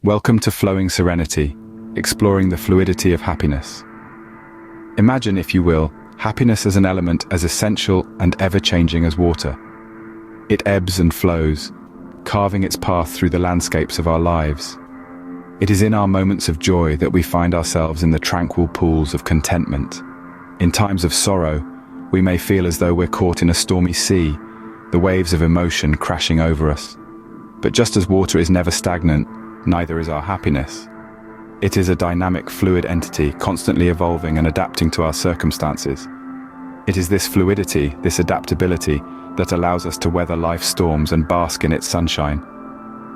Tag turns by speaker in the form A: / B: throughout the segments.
A: Welcome to Flowing Serenity, exploring the fluidity of happiness. Imagine, if you will, happiness as an element as essential and ever-changing as water. It ebbs and flows, carving its path through the landscapes of our lives. It is in our moments of joy that we find ourselves in the tranquil pools of contentment. In times of sorrow, we may feel as though we're caught in a stormy sea, the waves of emotion crashing over us. But just as water is never stagnant, neither is our happiness. It is a dynamic, fluid entity, constantly evolving and adapting to our circumstances. It is this fluidity, this adaptability, that allows us to weather life's storms and bask in its sunshine.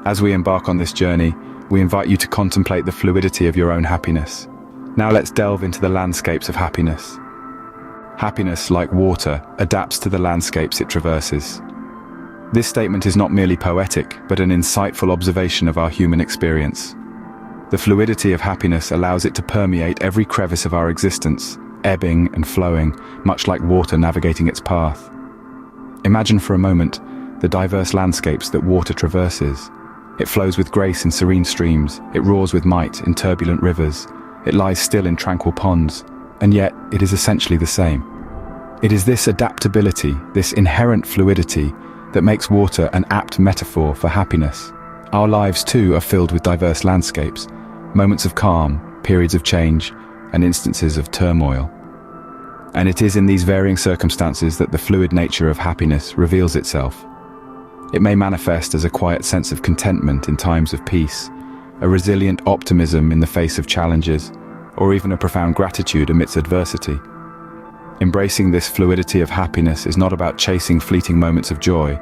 A: As we embark on this journey, we invite you to contemplate the fluidity of your own happiness. Now let's delve into the landscapes of happiness. Happiness, like water, adapts to the landscapes it traverses. This statement is not merely poetic, but an insightful observation of our human experience. The fluidity of happiness allows it to permeate every crevice of our existence, ebbing and flowing, much like water navigating its path. Imagine for a moment the diverse landscapes that water traverses. It flows with grace in serene streams, it roars with might in turbulent rivers, it lies still in tranquil ponds, and yet it is essentially the same. It is this adaptability, this inherent fluidity, that makes water an apt metaphor for happiness. Our lives too are filled with diverse landscapes, moments of calm, periods of change, and instances of turmoil. And it is in these varying circumstances that the fluid nature of happiness reveals itself. It may manifest as a quiet sense of contentment in times of peace, a resilient optimism in the face of challenges, or even a profound gratitude amidst adversity. Embracing this fluidity of happiness is not about chasing fleeting moments of joy,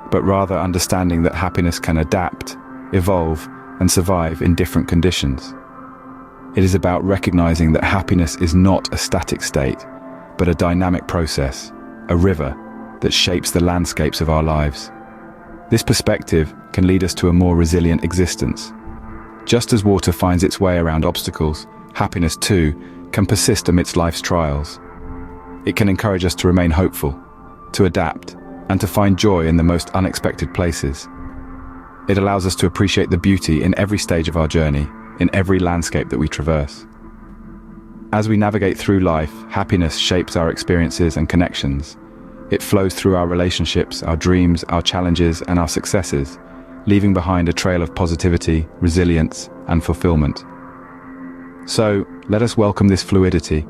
A: but rather understanding that happiness can adapt, evolve, and survive in different conditions. It is about recognizing that happiness is not a static state, but a dynamic process, a river that shapes the landscapes of our lives. This perspective can lead us to a more resilient existence. Just as water finds its way around obstacles, happiness too can persist amidst life's trials. It can encourage us to remain hopeful, to adapt, and to find joy in the most unexpected places. It allows us to appreciate the beauty in every stage of our journey, in every landscape that we traverse. As we navigate through life, happiness shapes our experiences and connections. It flows through our relationships, our dreams, our challenges, and our successes, leaving behind a trail of positivity, resilience, and fulfillment. So, let us welcome this fluidity.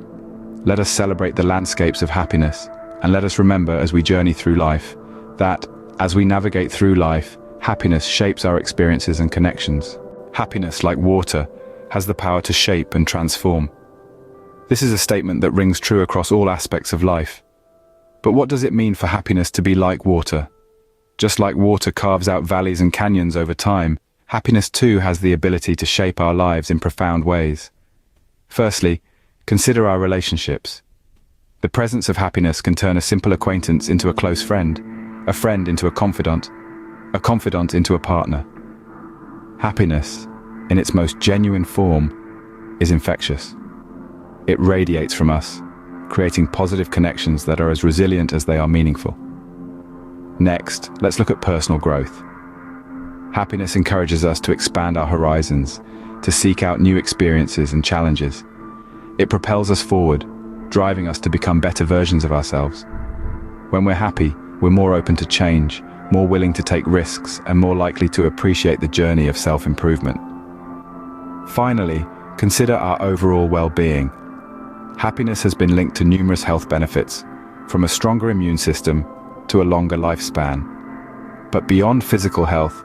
A: Let us celebrate the landscapes of happiness, and let us remember as we journey through life, that, as we navigate through life, happiness shapes our experiences and connections. Happiness, like water, has the power to shape and transform. This is a statement that rings true across all aspects of life. But what does it mean for happiness to be like water? Just like water carves out valleys and canyons over time, happiness too has the ability to shape our lives in profound ways. Firstly, consider our relationships. The presence of happiness can turn a simple acquaintance into a close friend, a friend into a confidant into a partner. Happiness, in its most genuine form, is infectious. It radiates from us, creating positive connections that are as resilient as they are meaningful. Next, let's look at personal growth. Happiness encourages us to expand our horizons, to seek out new experiences and challenges. It propels us forward, driving us to become better versions of ourselves. When we're happy, we're more open to change, more willing to take risks, and more likely to appreciate the journey of self-improvement. Finally, consider our overall well-being. Happiness has been linked to numerous health benefits, from a stronger immune system to a longer lifespan. But beyond physical health,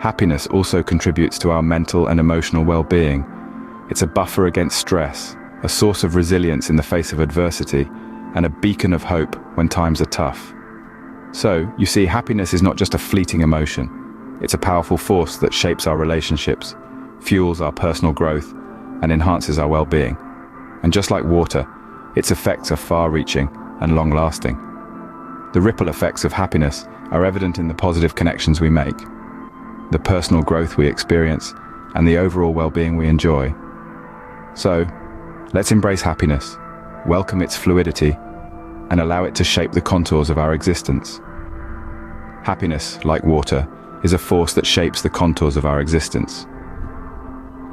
A: happiness also contributes to our mental and emotional well-being. It's a buffer against stress, a source of resilience in the face of adversity, and a beacon of hope when times are tough. So, you see, happiness is not just a fleeting emotion. It's a powerful force that shapes our relationships, fuels our personal growth, and enhances our well-being. And just like water, its effects are far-reaching and long-lasting. The ripple effects of happiness are evident in the positive connections we make, the personal growth we experience, and the overall well-being we enjoy. So, let's embrace happiness, welcome its fluidity, and allow it to shape the contours of our existence. Happiness, like water, is a force that shapes the contours of our existence.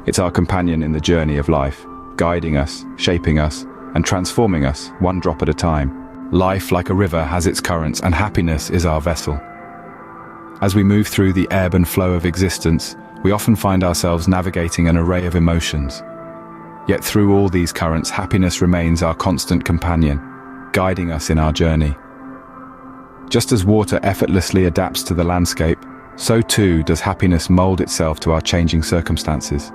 A: It's our companion in the journey of life, guiding us, shaping us, and transforming us one drop at a time. Life, like a river, has its currents, and happiness is our vessel. As we move through the ebb and flow of existence, we often find ourselves navigating an array of emotions. Yet through all these currents, happiness remains our constant companion, guiding us in our journey. Just as water effortlessly adapts to the landscape, so too does happiness mold itself to our changing circumstances.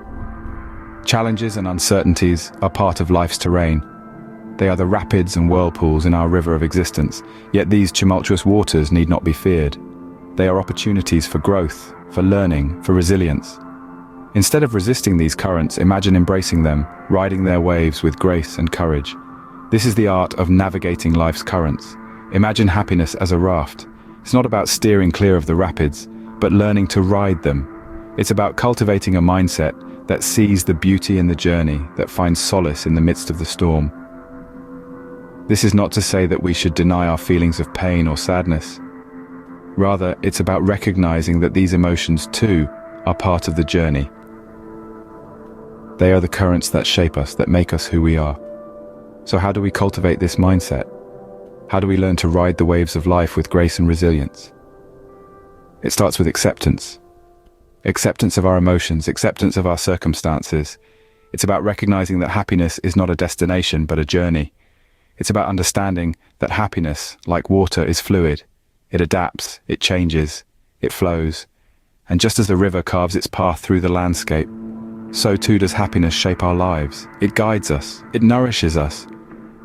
A: Challenges and uncertainties are part of life's terrain. They are the rapids and whirlpools in our river of existence, yet these tumultuous waters need not be feared. They are opportunities for growth, for learning, for resilience. Instead of resisting these currents, imagine embracing them, riding their waves with grace and courage. This is the art of navigating life's currents. Imagine happiness as a raft. It's not about steering clear of the rapids, but learning to ride them. It's about cultivating a mindset that sees the beauty in the journey, that finds solace in the midst of the storm. This is not to say that we should deny our feelings of pain or sadness. Rather, it's about recognizing that these emotions, too, are part of the journey. They are the currents that shape us, that make us who we are. So how do we cultivate this mindset? How do we learn to ride the waves of life with grace and resilience? It starts with acceptance. Acceptance of our emotions, acceptance of our circumstances. It's about recognizing that happiness is not a destination, but a journey. It's about understanding that happiness, like water, is fluid. It adapts, it changes, it flows. And just as the river carves its path through the landscape, so too does happiness shape our lives. It guides us, it nourishes us,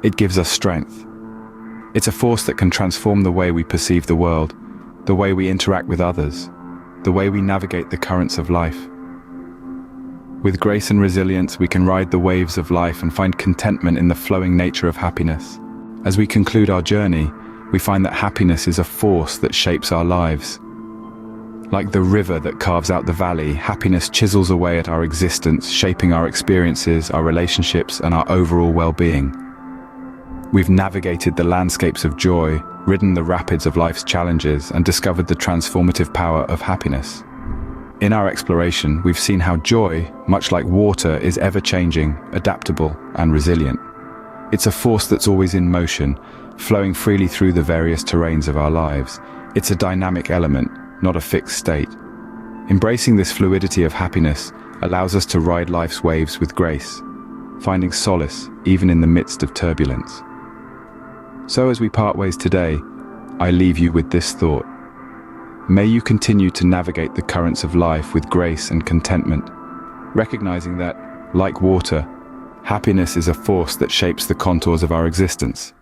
A: it gives us strength. It's a force that can transform the way we perceive the world, the way we interact with others, the way we navigate the currents of life. With grace and resilience, we can ride the waves of life and find contentment in the flowing nature of happiness. As we conclude our journey, we find that happiness is a force that shapes our lives. Like the river that carves out the valley, happiness chisels away at our existence, shaping our experiences, our relationships, and our overall well-being. We've navigated the landscapes of joy, ridden the rapids of life's challenges, and discovered the transformative power of happiness. In our exploration, we've seen how joy, much like water, is ever-changing, adaptable, and resilient. It's a force that's always in motion, flowing freely through the various terrains of our lives. It's a dynamic element, not a fixed state. Embracing this fluidity of happiness allows us to ride life's waves with grace, finding solace even in the midst of turbulence. So as we part ways today, I leave you with this thought. May you continue to navigate the currents of life with grace and contentment, recognizing that, like water, happiness is a force that shapes the contours of our existence.